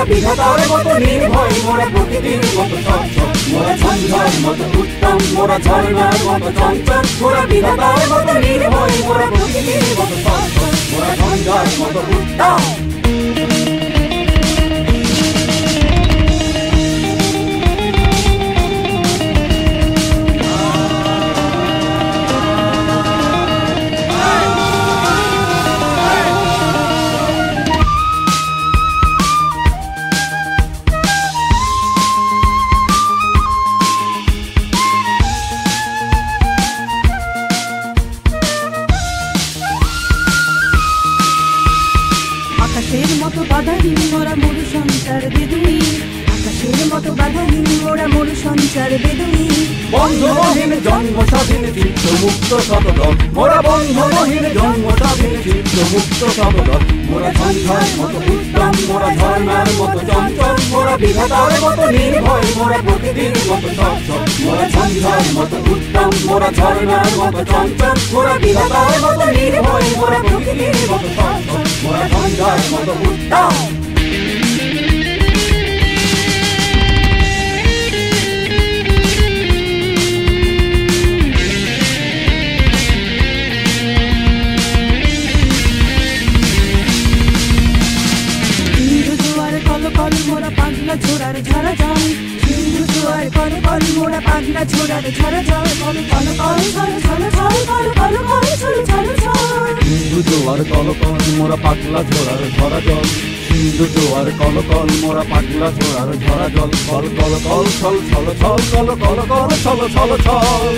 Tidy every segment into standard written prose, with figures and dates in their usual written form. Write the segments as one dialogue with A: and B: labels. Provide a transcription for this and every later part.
A: বিধাতার মতো নির্ভয়, মোরা প্রকৃতির মতো সচ্ছল, মোরা ঝঞ্ঝার মতো উত্তম, মোরা ঝর্ণার মতো চঞ্চল, মোরা বিধাতার মতো নির্ভয়, মোরা প্রকৃতির মতো সচ্ছল, মোরা ঝঞ্ঝার মতো উত্তম।
B: আকাশের মতো বাধাহীন মোরা মরু সঞ্চার বেদুই, আকাশের মতো বাধাহীন মোরা মরু সঞ্চার বেদুই।
A: বন্ধনহীন জন্ম স্বাধীন চিত্ত মুক্ত শতদল, মোরা বন্ধনহীন জন্ম স্বাধীন চিত্ত মুক্ত শতদল, মোরা ঝঞ্ঝার মতো উত্তম, মোরা ঝর্ণার মতো চঞ্চল, মোরা বিধাতার মতো নির্ভয়, মোরা প্রকৃতির মতো সচ্ছল, মোরা ঝঞ্ঝার মতো উত্তম, মোরা ঝর্ণার মতো চঞ্চল, মোরা বিধাতার মতো নির্ভয়, মোরা প্রকৃতির মতো সচ্ছল, মোরা ঝঞ্ঝার মতো উত্তম।
B: মোরা পাগলা ছোড়ার ঝরা জল, সিন্ধু জোয়ার কল কল মোরা পাগলা ছোড়ার ঝরা জল, কল কল কল ছল ছল ছল কল কল কল ছল ছল ছল।
A: সিন্ধু জোয়ার কল কল মোরা পাগলা ছোড়ার ঝরা জল, সিন্ধু জোয়ার কল কল মোরা পাগলা ছোড়ার ঝরা জল, কল কল কল ছল ছল ছল কল কল কল ছল ছল ছল।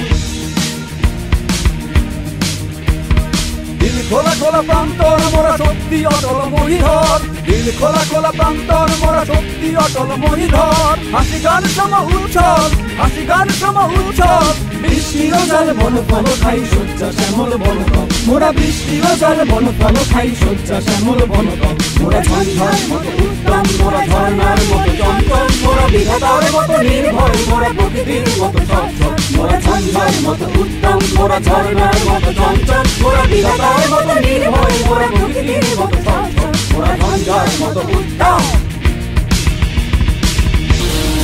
A: দিল খোলা খোলা প্রান্তর মোরা শক্তি অটল মহিধর, দিল খোলা খোলা প্রান্তর মোরা শক্তি অটল মহিধর, হাসি গান সম উচ্ছল, হাসি গান সম উচ্ছল। বৃষ্টির জল বন ফল খাই শয্যা শ্যামল বনতল, মোরা বৃষ্টির জল বন ফল খাই শয্যা শ্যামল বনতল, মোরা ঝঞ্ঝার মতো উত্তম, মোরা ঝর্ণার মতো চঞ্চল, মোরা বিধাতার মতো নির্ভয়, মোরা প্রকৃতির মতো সচ্ছল, মোরা ঝঞ্ঝার মতো উত্তম, মোরা ঝর্ণার মতো চঞ্চল, মোরা বিধাতার মতো নির্ভয়, মোরা প্রকৃতির মতো সচ্ছল, মোরা ঝঞ্ঝার মতো উত্তম,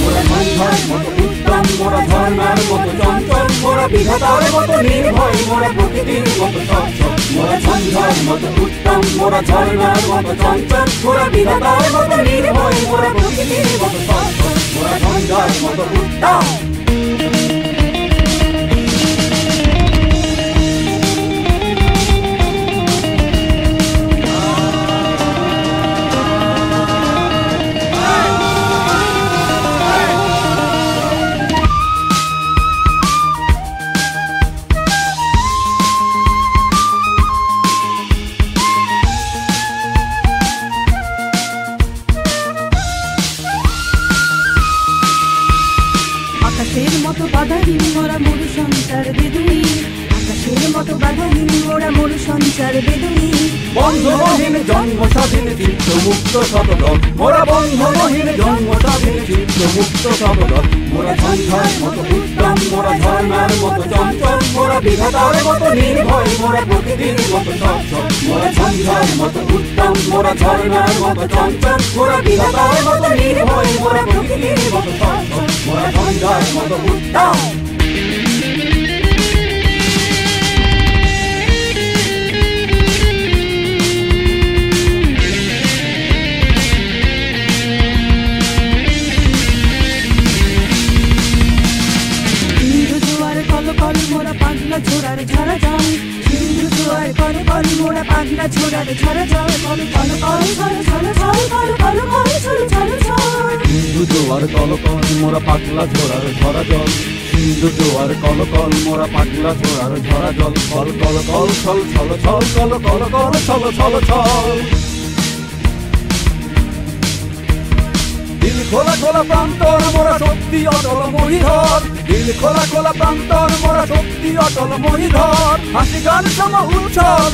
A: মোরা ঝঞ্ঝার মতো উত্তম, মোরা ঝর্ণার মতো চঞ্চল, মোরা বিধাতার মতো নির্ভয়, মোরা প্রকৃতির মতো সচ্ছল, মোরা ঝঞ্ঝার মতো উত্তম, মোরা ঝর্ণার মতো চঞ্চল, মোরা বিধাতার মতো নির্ভয়, মোরা প্রকৃতির মতো সচ্ছল, মোরা ঝঞ্ঝার মতো উত্তম।
B: আকাশের মতো বাধাহীন মোরা মরু সঞ্চার বেদুই, আকাশের মতো বাধাহীন মোরা মরু সঞ্চার বেদুই।
A: বন্ধনহীন জন্ম স্বাধীন চিত্ত মুক্ত শতদল, মোরা বন্ধনহীন জন্ম স্বাধীন চিত্ত মুক্ত শতদল, মোরা ঝঞ্ঝার মতো উত্তম, মোরা ঝর্ণার মতো চঞ্চল, মোরা বিধাতার মতো নির্ভয়, মোরা প্রকৃতির মতো সচ্ছল, মোরা ঝঞ্ঝার মতো উত্তম, মোরা ঝর্ণার মতো চঞ্চল, মোরা বিধাতার মতো নির্ভয়, মোরা প্রকৃতির মতো সচ্ছল, মোরা ঝঞ্ঝার মতো উত্তম।
B: মোরা পাগলা ছোড়ার ঝরা জল, সিন্ধু জোয়ার কল কল মোরা পাগলা ছোড়ার ঝরা জল, কল কল কল ছল ছল ছল কল কল কল ছল ছল ছল।
A: সিন্ধু জোয়ার কল কল মোরা পাগলা ছোড়ার ঝরা জল, সিন্ধু জোয়ার কল কল মোরা পাগলা ছোড়ার ঝরা জল, কল কল কল ছল ছল ছল কল কল কল ছল ছল ছল। দিল খোলা খোলা প্রান্তর মোরা শক্তি অটল মহিধর, দিল খোলা খোলা প্রান্তর মোরা শক্তি অটল মহিধর, হাসি গান সম উচ্ছল।